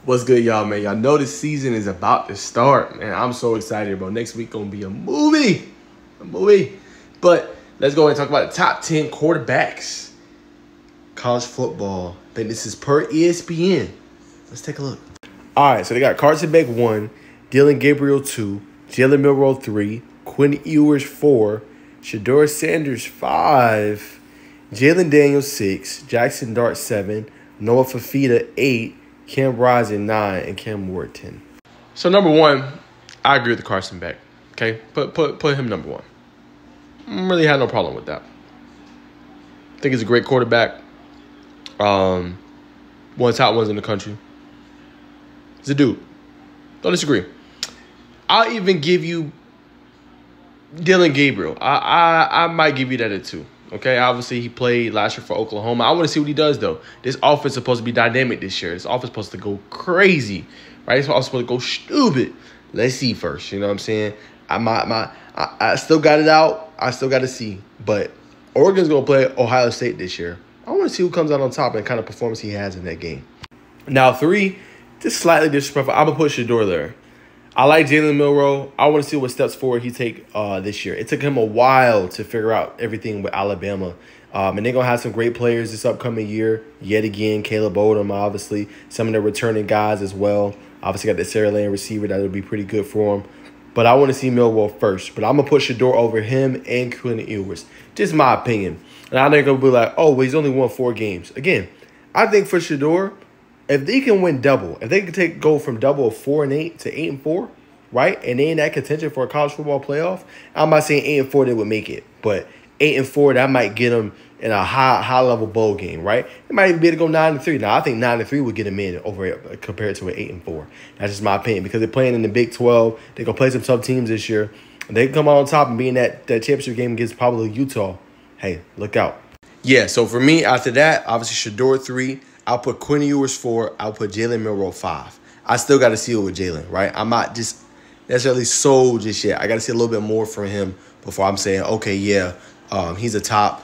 What's good, y'all, man? Y'all know the season is about to start, man. I'm so excited, bro. Next week gonna be a movie. But let's go ahead and talk about the top 10 quarterbacks. College football. I think this is per ESPN. Let's take a look. All right, so they got Carson Beck 1, Dillon Gabriel 2, Jalen Milroe 3, Quinn Ewers 4, Shedeur Sanders 5, Jalen Daniels 6, Jackson Dart 7, Noah Fifita 8, Cam Rising 9, and Cam Ward 10. So number 1, I agree with the Carson Beck. Okay, put him number 1. Really had no problem with that. I think he's a great quarterback. One of the top ones in the country. He's a dude. Don't disagree. I'll even give you Dillon Gabriel. I might give you that at 2. Okay, obviously he played last year for Oklahoma. I want to see what he does, though. This offense is supposed to be dynamic this year. This offense is supposed to go crazy, right? It's supposed to go stupid. Let's see first. You know what I'm saying? I still got it out. I still got to see. But Oregon's going to play Ohio State this year. I want to see who comes out on top and kind of performance he has in that game. Now, 3, just slightly disrespectful. I'm going to put Shedeur there. I like Jalen Milroe. I want to see what steps forward he take this year. It took him a while to figure out everything with Alabama. And they're going to have some great players this upcoming year. Yet again, Caleb Odom, obviously. Some of the returning guys as well. Obviously got the Sarah Lane receiver. That would be pretty good for him. But I want to see Milroe first. But I'm going to put Shedeur over him and Quinn Ewers. Just my opinion. And I think they'll be like, oh, well, he's only won 4 games. Again, I think for Shedeur, if they can win double, if they can go from double of 4-8 to 8-4, right, and they in that contention for a college football playoff, I'm not saying 8-4 they would make it, but 8-4 that might get them in a high level bowl game, right? They might even be able to go 9-3. Now I think 9-3 would get them in over compared to an 8-4. That's just my opinion because they're playing in the Big 12. They're gonna play some tough teams this year. They can come out on top and be in that championship game against probably Utah. Hey, look out. Yeah. So for me, after that, obviously Shedeur 3. I'll put Quinn Ewers 4. I'll put Jalen Milroe 5. I still got to see it with Jalen, right? I'm not just necessarily sold just yet. I got to see a little bit more from him before I'm saying, okay, yeah, he's a top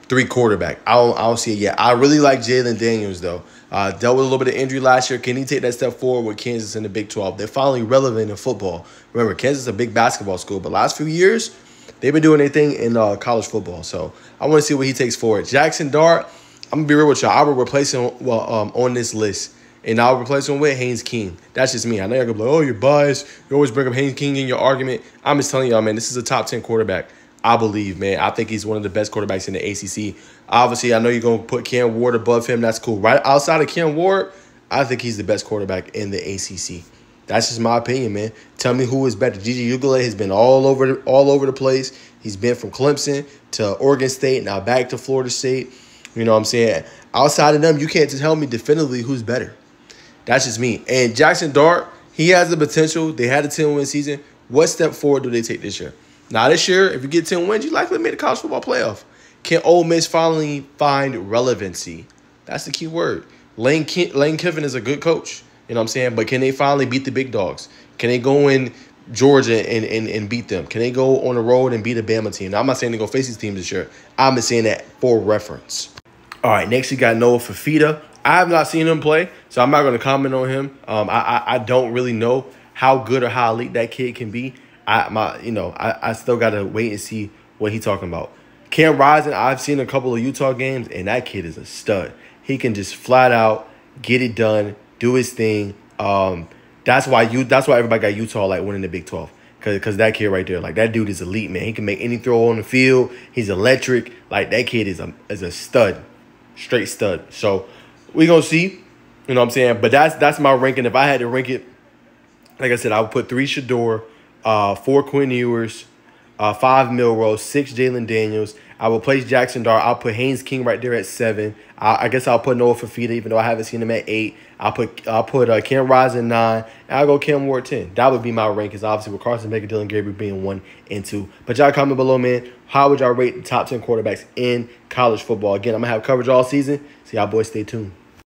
3 quarterback. I don't see it yet. I really like Jalen Daniels, though. Dealt with a little bit of injury last year. Can he take that step forward with Kansas in the Big 12? They're finally relevant in football. Remember, Kansas is a big basketball school, but last few years, they've been doing their thing in college football. So I want to see what he takes forward. Jackson Dart, I'm going to be real with y'all. I will replace him on this list. And I'll replace him with Haynes King. That's just me. I know you're going to be like, oh, you're biased. You always bring up Haynes King in your argument. I'm just telling y'all, man, this is a top 10 quarterback. I believe, man. I think he's one of the best quarterbacks in the ACC. Obviously, I know you're going to put Cam Ward above him. That's cool. Right outside of Cam Ward, I think he's the best quarterback in the ACC. That's just my opinion, man. Tell me who is better. Gigi Ugolele has been all over the place. He's been from Clemson to Oregon State, now back to Florida State. You know what I'm saying? Outside of them, you can't tell me definitively who's better. That's just me. And Jackson Dart, he has the potential. They had a 10-win season. What step forward do they take this year? Now, this year, if you get 10 wins, you likely made a college football playoff. Can Ole Miss finally find relevancy? That's the key word. Lane Kiffin is a good coach. You know what I'm saying? But can they finally beat the big dogs? Can they go in Georgia and beat them? Can they go on the road and beat a Bama team? Now, I'm not saying they go face these teams this year. I'm just saying that for reference. All right, next you got Noah Fifita. I have not seen him play, so I'm not going to comment on him. I don't really know how good or how elite that kid can be. I still got to wait and see what he's talking about. Cam Rising, I've seen a couple of Utah games, and that kid is a stud. He can just flat out get it done, do his thing. That's why everybody got Utah like winning the Big 12. Because that kid right there, like that dude is elite, man. He can make any throw on the field. He's electric. Like that kid is a stud. Straight stud. So we're going to see. You know what I'm saying? But that's my ranking. If I had to rank it, like I said, I would put 3 Shedeur, 4 Quinn Ewers, 5 Milroe, 6 Jalen Daniels. I will place Jackson Dart. I'll put Haynes King right there at 7. I guess I'll put Noah Fifita, even though I haven't seen him at 8. I'll put Cam Rising 9. And I'll go Cam Ward 10. That would be my rankings, obviously, with Carson Beck and Dillon Gabriel being 1 and 2. But y'all comment below, man. How would y'all rate the top 10 quarterbacks in college football? Again, I'm going to have coverage all season. So y'all boys stay tuned.